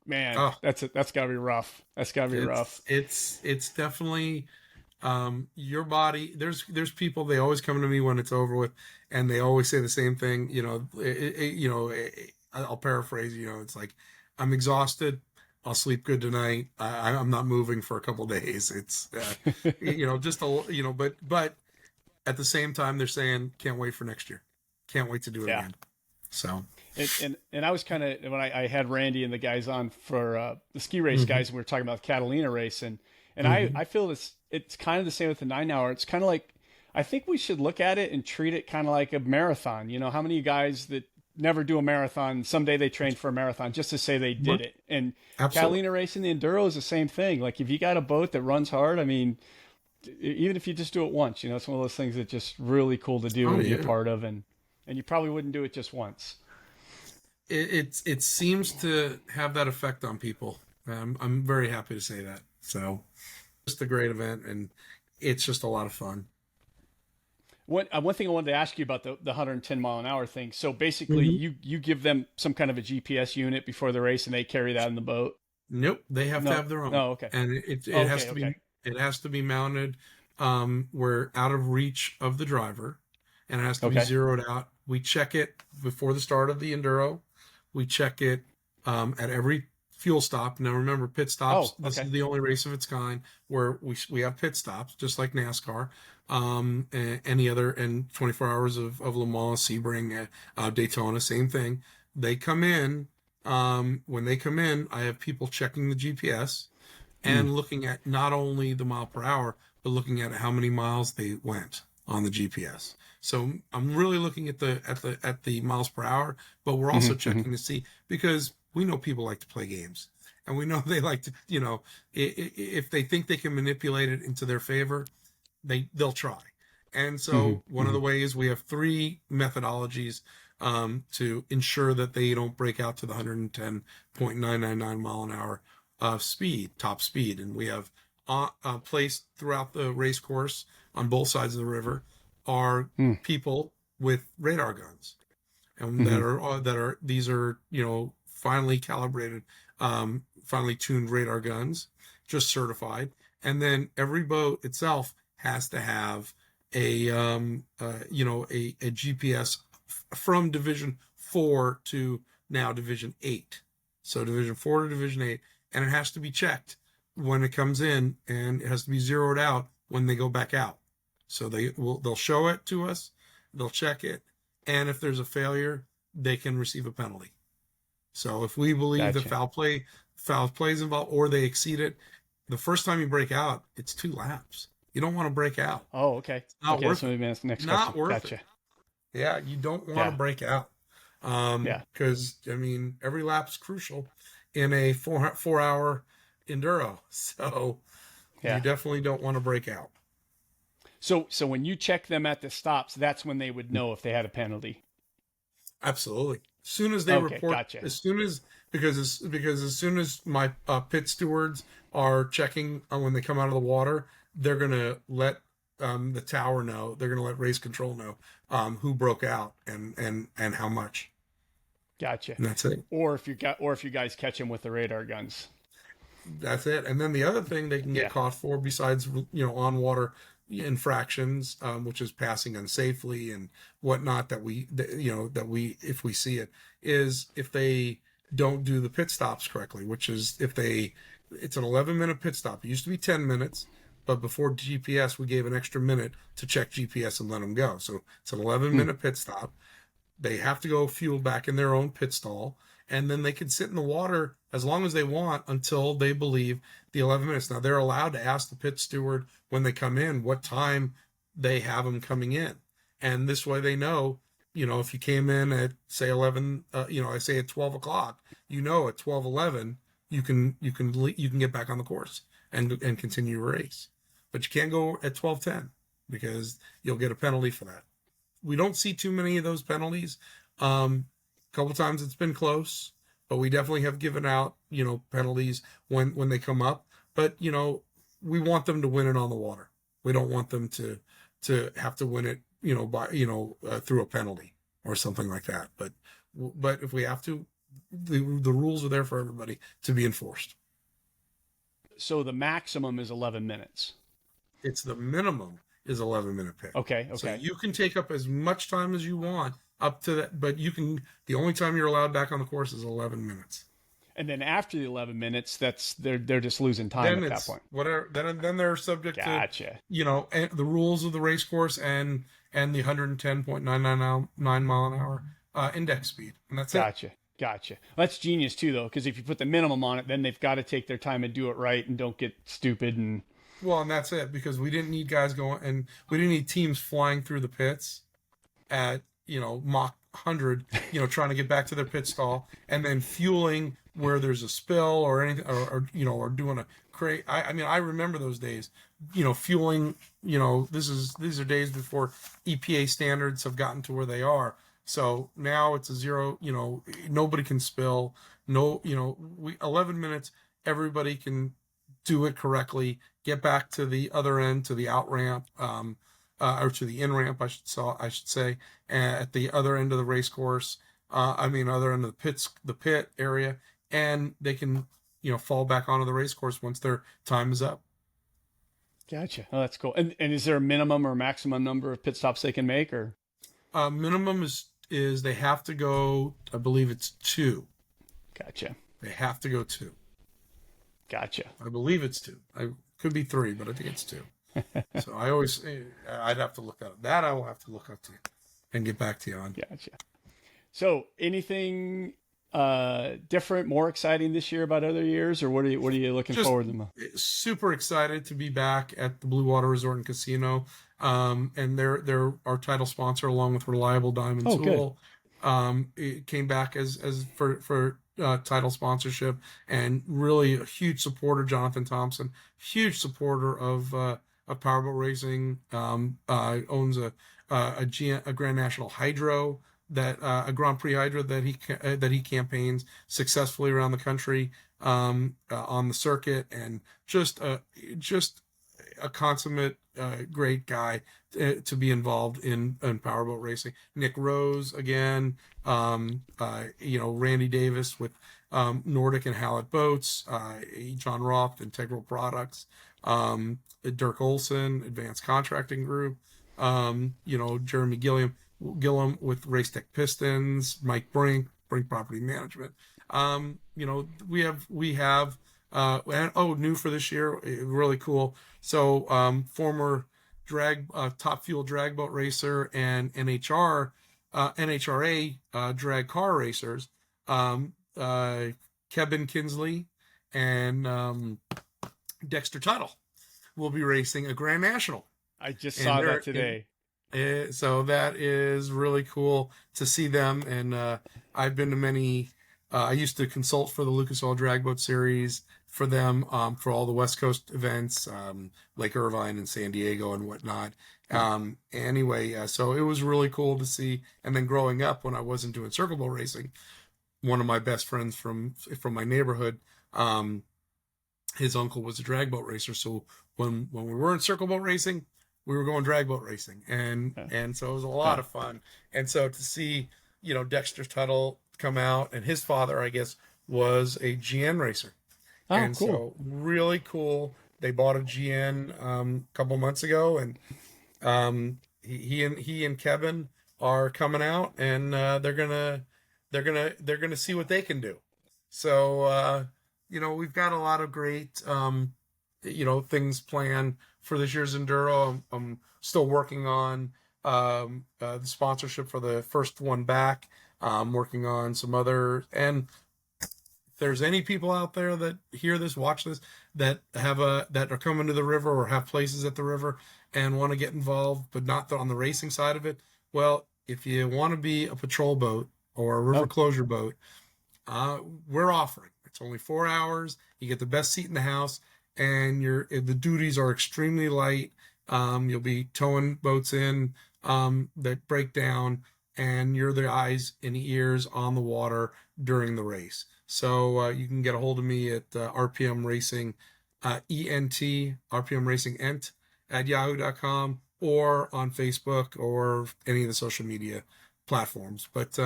man, Oh, that's gotta be rough. That's gotta be rough. it's definitely, your body. There's people, they always come to me when it's over with, and they always say the same thing. I'll paraphrase. It's like, I'm exhausted. I'll sleep good tonight. I'm not moving for a couple days. It's just but at the same time they're saying, can't wait for next year. Can't wait to do it Yeah. again. So. And I was kind of when I had Randy and the guys on for the ski race Hmm. guys, and we were talking about the Catalina race, and Hmm. I feel it's kind of the same with the 9 hour. It's kind of like I think we should look at it and treat it kind of like a marathon. How many guys that never do a marathon someday they train for a marathon just to say they did What? it. And Absolutely. Catalina racing the enduro is the same thing. Like if you got a boat that runs hard, I mean, even if you just do it once, it's one of those things that's just really cool to do Oh and be a yeah. part of, and you probably wouldn't do it just once. It seems to have that effect on people. I'm very happy to say that. So, just a great event, and it's just a lot of fun. One thing I wanted to ask you about the 110 mile an hour thing. So basically, Hmm. you give them some kind of a GPS unit before the race, and they carry that in the boat. Nope, they have to No, have their own, no, okay, and it has okay, to okay. be mounted where out of reach of the driver, and it has to be Okay. zeroed out. We check it before the start of the enduro. We check it at every fuel stop. Now remember, pit stops. Oh, This okay. is the only race of its kind where we have pit stops, just like NASCAR. Any other and 24 hours of Le Mans, Sebring, Daytona, same thing. They come in. When they come in, I have people checking the GPS Mm, and looking at not only the mile per hour, but looking at how many miles they went on the GPS. So I'm really looking at the miles per hour, but we're also mm-hmm, mm-hmm, checking to see because we know people like to play games, and we know they like to, if they think they can manipulate it into their favor, they'll try. And so mm-hmm, one of mm-hmm. the ways we have three methodologies to ensure that they don't break out to the 110.999 mile an hour top speed. And we have placed throughout the race course on both sides of the river are Mm, people with radar guns, and mm-hmm. these are finely calibrated, finely tuned radar guns, just certified. And then every boat itself has to have a GPS from Division 4 to now Division 8. So Division 4 to Division 8, and it has to be checked when it comes in, and it has to be zeroed out when they go back out. So they'll show it to us, they'll check it, and if there's a failure, they can receive a penalty. So if we believe that Gotcha. foul play is involved, or they exceed it, the first time you break out, it's 2 laps. You don't want to break out. Oh, okay. It's not Okay, that's worth my it. next Not question. worth it. Gotcha. Yeah, you don't want to Yeah, break out. yeah, Because I mean, every lap's crucial in a 4 hour enduro. So you yeah. definitely don't want to break out. So when you check them at the stops, that's when they would know if they had a penalty. Absolutely. As soon as they Okay, report, gotcha. as soon as because as soon as my pit stewards are checking when they come out of the water, they're gonna let the tower know. They're gonna let race control know who broke out and how much. Gotcha. And that's it. Or if you guys catch them with the radar guns. That's it. And then the other thing they can get Yeah. caught for, besides on water infractions, which is passing unsafely and whatnot, that we if we see it, is if they don't do the pit stops correctly, which is it's an 11-minute pit stop. It used to be 10 minutes, but before GPS, we gave an extra minute to check GPS and let them go. So it's an 11 Mm, minute pit stop. They have to go fuel back in their own pit stall, and then they can sit in the water as long as they want until they believe the 11 minutes. Now, they're allowed to ask the pit steward when they come in what time they have them coming in. And this way they know, if you came in at, say, 11, I say at 12 o'clock, at 12:11, you can get back on the course and continue your race. But you can't go at 12:10 because you'll get a penalty for that. We don't see too many of those penalties. A couple times it's been close, but we definitely have given out, penalties when they come up. But we want them to win it on the water. We don't want them to have to win it, by through a penalty or something like that. But if we have to, the rules are there for everybody to be enforced. so the maximum is 11 minutes. It's the minimum is 11-minute pit. Okay, So okay. you can take up as much time as you want up to that, but the only time you're allowed back on the course is 11 minutes. And then after the 11 minutes, they're just losing time Then at that it's point. whatever. Then they're subject to Gotcha. the rules of the race course and the 110.999 mile an hour index speed, and that's it. Gotcha. Gotcha. Well, that's genius too, though, because if you put the minimum on it, then they've got to take their time and do it right and don't get stupid. And Well, and that's it because we didn't need guys going, and we didn't need teams flying through the pits at 100, trying to get back to their pit stall, and then fueling where there's a spill or anything, or doing a crate. I mean, I remember those days, fueling, these are days before EPA standards have gotten to where they are. So now it's a zero, nobody can spill. No, 11 minutes, everybody can do it correctly, get back to the other end, to the out ramp, or to the in ramp, I should say, at the other end of the race course. Other end of the pit area, and they can, fall back onto the race course once their time is up. Gotcha. Oh, that's cool. And is there a minimum or maximum number of pit stops they can make, or? Minimum is they have to go, I believe it's 2. Gotcha. They have to go 2. Gotcha. I believe it's 2. I could be 3, but I think it's 2. So I'd have to look at it. That I will have to look up to you and get back to you on. Gotcha. So anything different, more exciting this year about other years, or what are you looking forward to? Super excited to be back at the BlueWater Resort and Casino. And they're our title sponsor, along with Reliable Diamond Tool. It came back as for title sponsorship, and really a huge supporter. Jonathan Thompson, huge supporter of Powerboat Racing. Owns a Grand National Hydro, that a Grand Prix Hydro that he campaigns successfully around the country on the circuit, and just a consummate great guy to be involved in powerboat racing. Nick Rose again, Randy Davis with Nordic and Hallett Boats, John Roth, Integral Products, Dirk Olson, Advanced Contracting Group, Jeremy Gilliam with Racetech Pistons, Mike Brink Property Management. We have new for this year, really cool. So former top fuel drag boat racer and NHRA drag car racers, Kevin Kinsley and Dexter Tuttle will be racing a Grand National. I just saw that today. So that is really cool to see them. And I've been to many. I used to consult for the Lucas Oil Drag Boat Series for them, for all the West Coast events, Lake Irvine and San Diego and whatnot. So it was really cool to see. And then growing up, when I wasn't doing circle boat racing, one of my best friends from my neighborhood, his uncle was a drag boat racer. So when we were in circle boat racing, we were going drag boat racing, and so it was a lot of fun. And so to see, Dexter Tuttle come out, and his father, I guess, was a GN racer. Oh, and cool. So really cool. They bought a GN a couple months ago, and he and Kevin are coming out, and they're gonna see what they can do. So we've got a lot of great things planned for this year's Enduro. I'm still working on the sponsorship for the first one back. I'm working on some other, and if there's any people out there that hear this, watch this, that are coming to the river or have places at the river and want to get involved, but not on the racing side of it. Well, if you want to be a patrol boat or a river closure boat, we're offering. It's only 4 hours. You get the best seat in the house, and the duties are extremely light. You'll be towing boats in that break down, and you're the eyes and ears on the water during the race. So you can get a hold of me at RPM Racing RPM Racing Ent at yahoo.com, or on Facebook or any of the social media platforms. But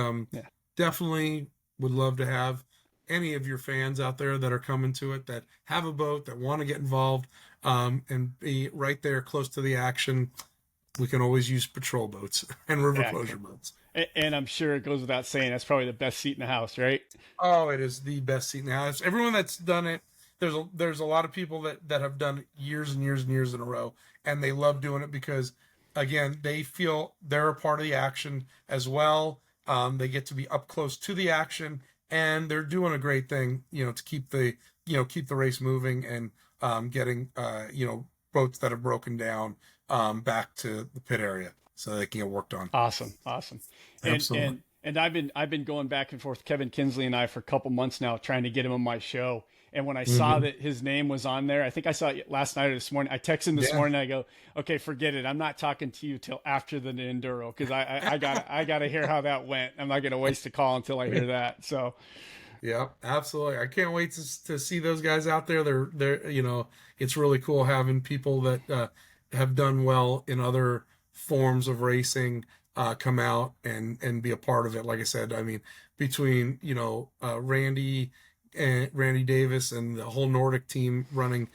definitely would love to have any of your fans out there that are coming to it, that have a boat, that want to get involved, and be right there close to the action. We can always use patrol boats and river closure boats. And I'm sure it goes without saying, that's probably the best seat in the house, right? Oh, it is the best seat in the house. Everyone that's done it, there's a lot of people that have done it years and years and years in a row, and they love doing it because, again, they feel they're a part of the action as well. They get to be up close to the action, and they're doing a great thing, to keep the race moving, and getting boats that have broken down back to the pit area so they can get worked on. Awesome. Absolutely. And I've been going back and forth, Kevin Kinsley and I, for a couple months now, trying to get him on my show. And when I saw that his name was on there, I think I saw it last night or this morning. I texted him this morning. I go, okay, forget it. I'm not talking to you till after the Enduro, because I gotta hear how that went. I'm not gonna waste a call until I hear that. So, yeah, absolutely. I can't wait to see those guys out there. They're it's really cool having people that have done well in other forms of racing come out and be a part of it. Like I said, I mean, between Randy Davis and the whole Nordic team running,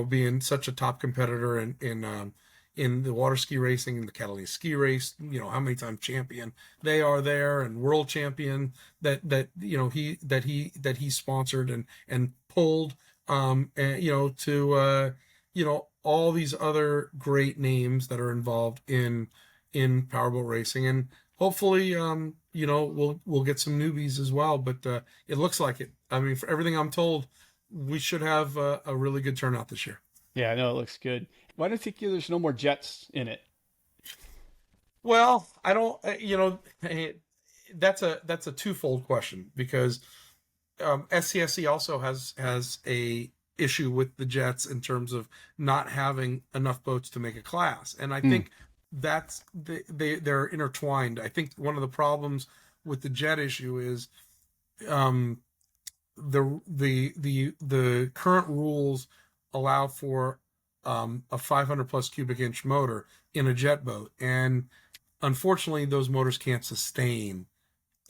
being such a top competitor in the water ski racing and the Catalina ski race, how many time champion they are there, and world champion that he sponsored and pulled, to all these other great names that are involved in powerboat racing. And hopefully we'll get some newbies as well, but it looks like it. I mean, for everything I'm told, we should have a really good turnout this year. yeah, no, it looks good. Why do you think there's no more jets in it? Well, I don't, that's a twofold question, because SCSC also has a issue with the jets in terms of not having enough boats to make a class. And I think that's they're intertwined. I think one of the problems with the jet issue is the current rules allow for a 500 plus cubic inch motor in a jet boat, and unfortunately those motors can't sustain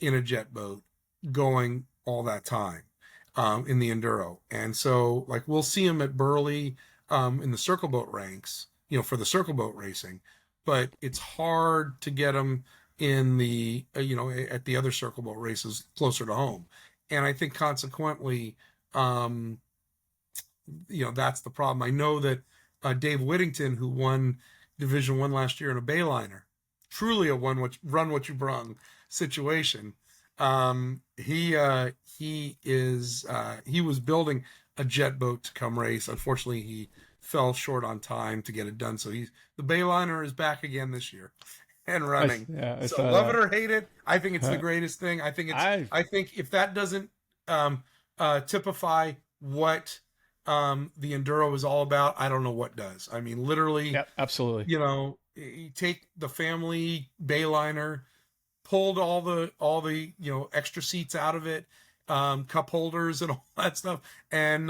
in a jet boat going all that time in the Enduro. And so, like, we'll see them at Burley in the circle boat ranks, for the circle boat racing, but it's hard to get them in the at the other circle boat races closer to home. And I think consequently, that's the problem. I know that Dave Whittington, who won Division I last year in a Bayliner, truly a run what you brung situation. He was building a jet boat to come race. Unfortunately, he fell short on time to get it done. So the Bayliner is back again this year and running. So love it or hate it, I think it's the greatest thing. I think I think if that doesn't typify what the Enduro is all about, I don't know what does. I mean, literally, absolutely. You take the family Bayliner, pulled all the extra seats out of it, cup holders and all that stuff, and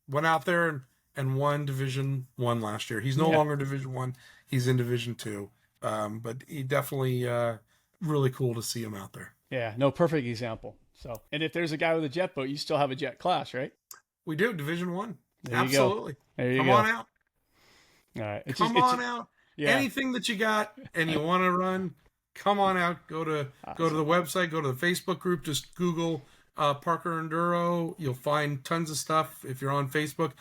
went out there and won Division I last year. He's no longer Division I; he's in Division II. But he definitely really cool to see him out there. Yeah, no, perfect example. So, and if there's a guy with a jet boat, you still have a jet class, right? We do, Division I. There Absolutely. Come on out. All right. Come on out. Yeah. Anything that you got and you want to run, come on out. Go to the website, go to the Facebook group, just Google Parker Enduro. You'll find tons of stuff. If you're on Facebook,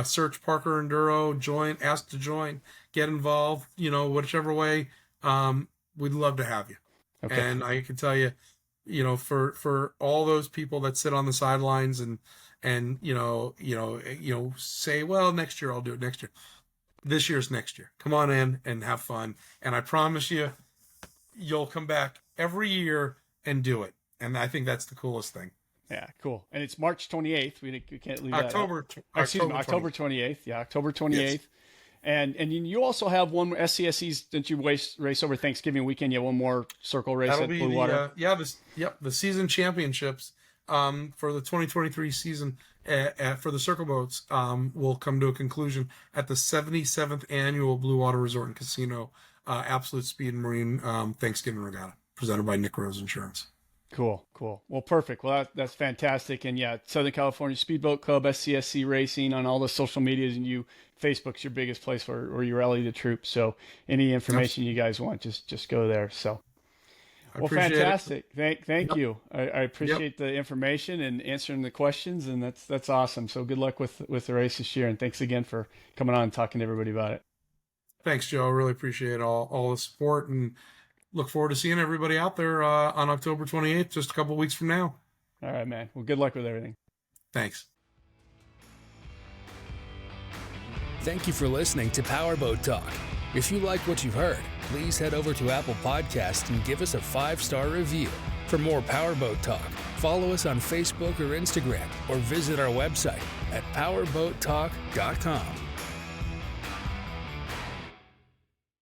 search Parker Enduro, ask to join, get involved, whichever way. We'd love to have you. Okay. And I can tell you, for all those people that sit on the sidelines and say, well, next year I'll do it next year. This year's next year. Come on in and have fun. And I promise you'll come back every year and do it. And I think that's the coolest thing. Yeah, cool. And it's March 28th. We can't leave October 28th. Yeah, October 28th. Yes. And you also have one SCSCs that you race over Thanksgiving weekend. You have one more circle race at BlueWater. The season championships for the 2023 season for the circle boats will come to a conclusion at the 77th annual BlueWater Resort and Casino Absolute Speed and Marine Thanksgiving Regatta, presented by Nick Rose Insurance. Cool. Well, perfect. Well, that's fantastic. And Southern California Speedboat Club, SCSC Racing on all the social medias, and Facebook's your biggest place where you rally the troops. So any information you guys want, just go there. So, well, fantastic. Thank you. I appreciate the information and answering the questions, and that's awesome. So good luck with the race this year, and thanks again for coming on and talking to everybody about it. Thanks, Joe. I really appreciate all the support, and look forward to seeing everybody out there on October 28th, just a couple weeks from now. All right, man. Well, good luck with everything. Thanks. Thank you for listening to Powerboat Talk. If you like what you've heard, please head over to Apple Podcasts and give us a 5-star review. For more Powerboat Talk, follow us on Facebook or Instagram, or visit our website at powerboattalk.com.